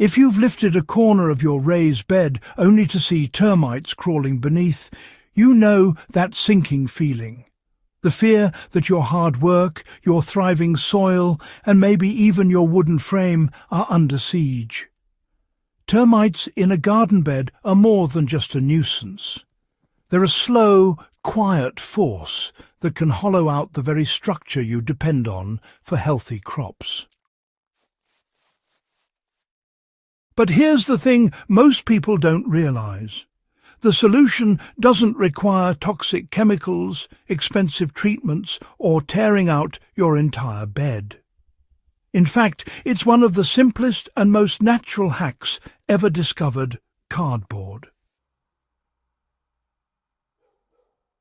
If you've lifted a corner of your raised bed only to see termites crawling beneath, you know that sinking feeling. The fear that your hard work, your thriving soil, and maybe even your wooden frame are under siege. Termites in a garden bed are more than just a nuisance. They're a slow, quiet force that can hollow out the very structure you depend on for healthy crops. But here's the thing most people don't realize. The solution doesn't require toxic chemicals, expensive treatments, or tearing out your entire bed. In fact, it's one of the simplest and most natural hacks ever discovered: cardboard.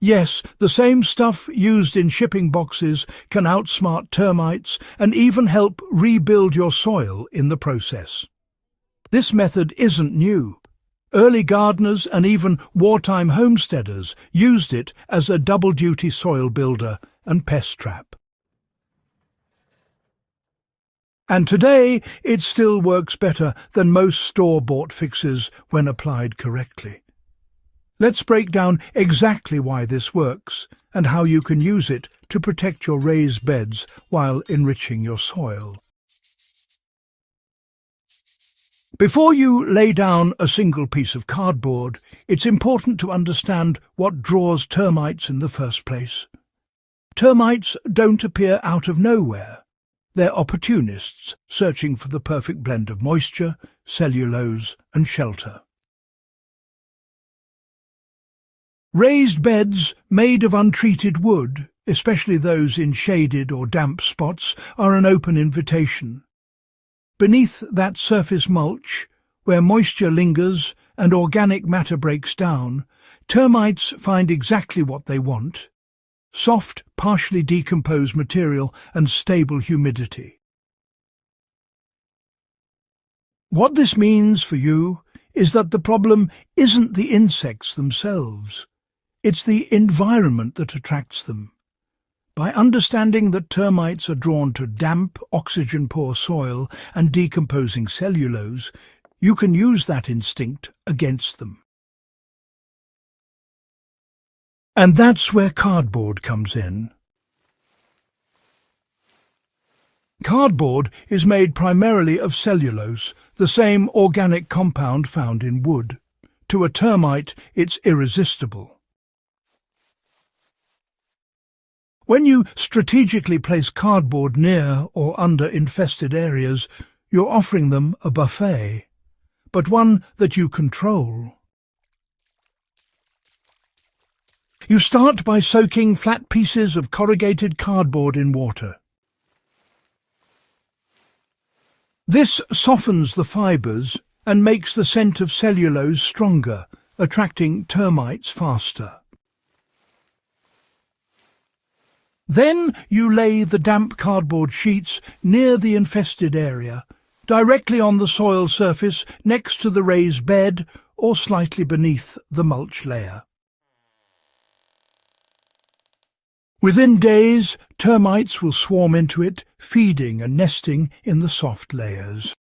Yes, the same stuff used in shipping boxes can outsmart termites and even help rebuild your soil in the process. This method isn't new. Early gardeners and even wartime homesteaders used it as a double-duty soil builder and pest trap. And today it still works better than most store-bought fixes when applied correctly. Let's break down exactly why this works and how you can use it to protect your raised beds while enriching your soil. Before you lay down a single piece of cardboard, it's important to understand what draws termites in the first place. Termites don't appear out of nowhere. They're opportunists searching for the perfect blend of moisture, cellulose, and shelter. Raised beds made of untreated wood, especially those in shaded or damp spots, are an open invitation. Beneath that surface mulch, where moisture lingers and organic matter breaks down, termites find exactly what they want: soft, partially decomposed material and stable humidity. What this means for you is that the problem isn't the insects themselves. It's the environment that attracts them. By understanding that termites are drawn to damp, oxygen-poor soil and decomposing cellulose, you can use that instinct against them. And that's where cardboard comes in. Cardboard is made primarily of cellulose, the same organic compound found in wood. To a termite, it's irresistible. When you strategically place cardboard near or under infested areas, you're offering them a buffet, but one that you control. You start by soaking flat pieces of corrugated cardboard in water. This softens the fibres and makes the scent of cellulose stronger, attracting termites faster. Then you lay the damp cardboard sheets near the infested area, directly on the soil surface next to the raised bed or slightly beneath the mulch layer. Within days, termites will swarm into it, feeding and nesting in the soft layers.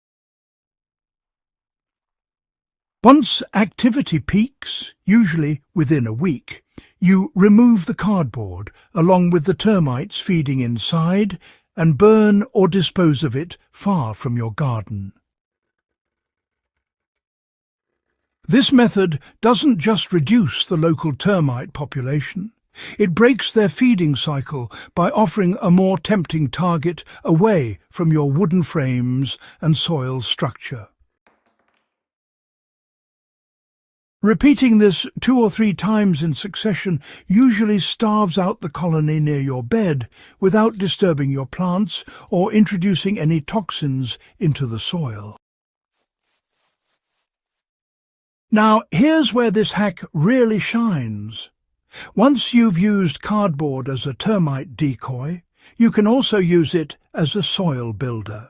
Once activity peaks, usually within a week, you remove the cardboard along with the termites feeding inside and burn or dispose of it far from your garden. This method doesn't just reduce the local termite population. It breaks their feeding cycle by offering a more tempting target away from your wooden frames and soil structure. Repeating this 2 or 3 times in succession usually starves out the colony near your bed without disturbing your plants or introducing any toxins into the soil. Now, here's where this hack really shines. Once you've used cardboard as a termite decoy, you can also use it as a soil builder.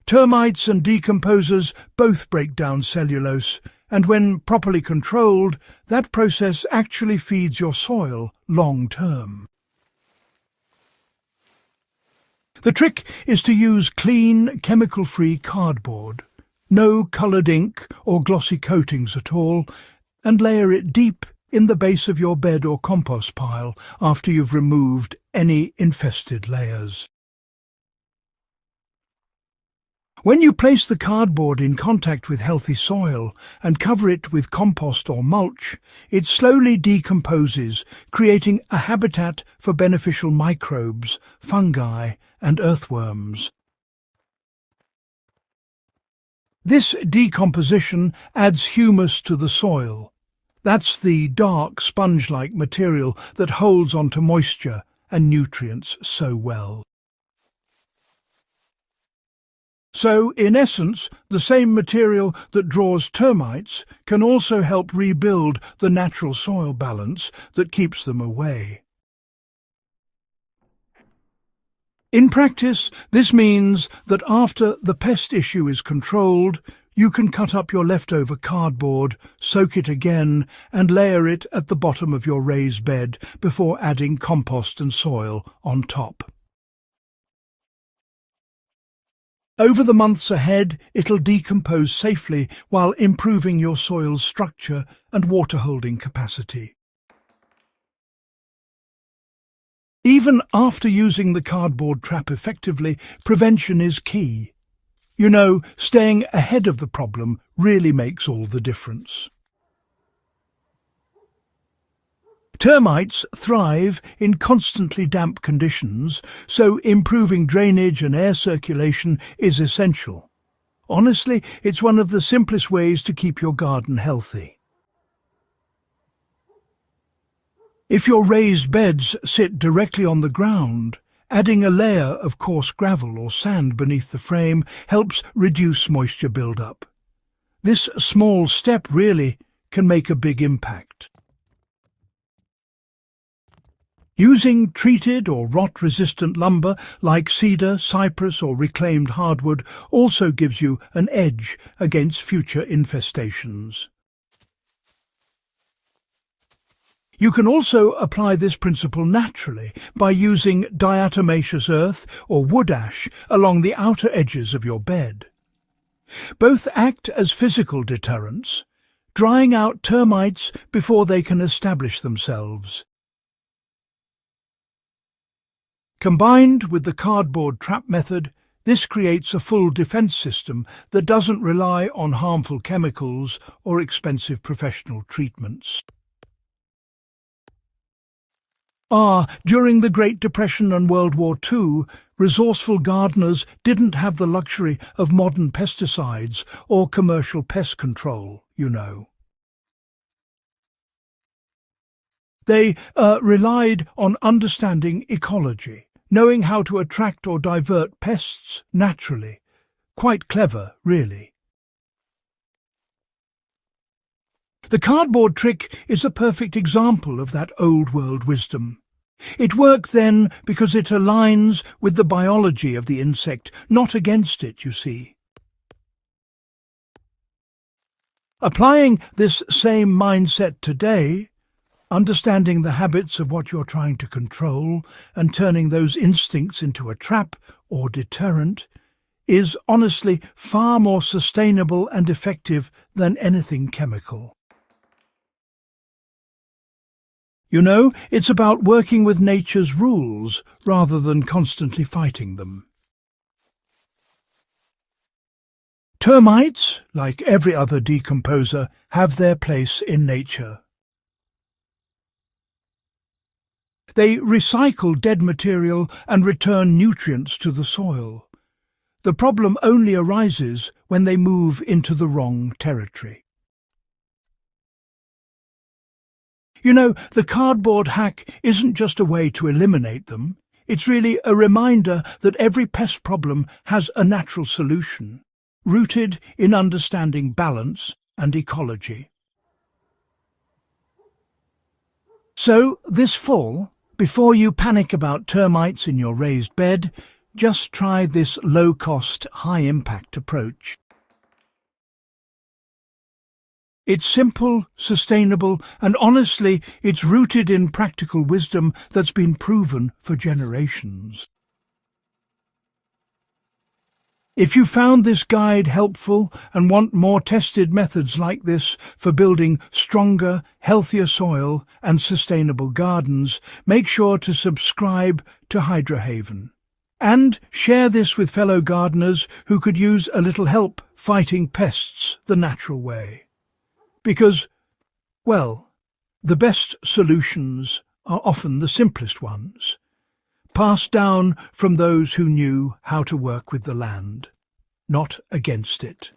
Termites and decomposers both break down cellulose, and when properly controlled, that process actually feeds your soil long-term. The trick is to use clean, chemical-free cardboard, no coloured ink or glossy coatings at all, and layer it deep in the base of your bed or compost pile after you've removed any infested layers. When you place the cardboard in contact with healthy soil and cover it with compost or mulch, it slowly decomposes, creating a habitat for beneficial microbes, fungi, and earthworms. This decomposition adds humus to the soil. That's the dark, sponge-like material that holds onto moisture and nutrients so well. So, in essence, the same material that draws termites can also help rebuild the natural soil balance that keeps them away. In practice, this means that after the pest issue is controlled, you can cut up your leftover cardboard, soak it again, and layer it at the bottom of your raised bed before adding compost and soil on top. Over the months ahead, it'll decompose safely while improving your soil's structure and water-holding capacity. Even after using the cardboard trap effectively, prevention is key. You know, staying ahead of the problem really makes all the difference. Termites thrive in constantly damp conditions, so improving drainage and air circulation is essential. Honestly, it's one of the simplest ways to keep your garden healthy. If your raised beds sit directly on the ground, adding a layer of coarse gravel or sand beneath the frame helps reduce moisture buildup. This small step really can make a big impact. Using treated or rot-resistant lumber like cedar, cypress or reclaimed hardwood also gives you an edge against future infestations. You can also apply this principle naturally by using diatomaceous earth or wood ash along the outer edges of your bed. Both act as physical deterrents, drying out termites before they can establish themselves. Combined with the cardboard trap method, this creates a full defense system that doesn't rely on harmful chemicals or expensive professional treatments. During the Great Depression and World War II, resourceful gardeners didn't have the luxury of modern pesticides or commercial pest control, you know. They relied on understanding ecology, knowing how to attract or divert pests naturally. Quite clever, really. The cardboard trick is a perfect example of that old-world wisdom. It worked then because it aligns with the biology of the insect, not against it, you see. Applying this same mindset today, understanding the habits of what you're trying to control and turning those instincts into a trap or deterrent, is honestly far more sustainable and effective than anything chemical. You know, it's about working with nature's rules rather than constantly fighting them. Termites, like every other decomposer, have their place in nature. They recycle dead material and return nutrients to the soil. The problem only arises when they move into the wrong territory. You know, the cardboard hack isn't just a way to eliminate them. It's really a reminder that every pest problem has a natural solution, rooted in understanding balance and ecology. So, this fall, before you panic about termites in your raised bed, just try this low-cost, high-impact approach. It's simple, sustainable, and honestly, it's rooted in practical wisdom that's been proven for generations. If you found this guide helpful and want more tested methods like this for building stronger, healthier soil and sustainable gardens, make sure to subscribe to Hydrohaven. And share this with fellow gardeners who could use a little help fighting pests the natural way. Because, well, the best solutions are often the simplest ones, passed down from those who knew how to work with the land, not against it.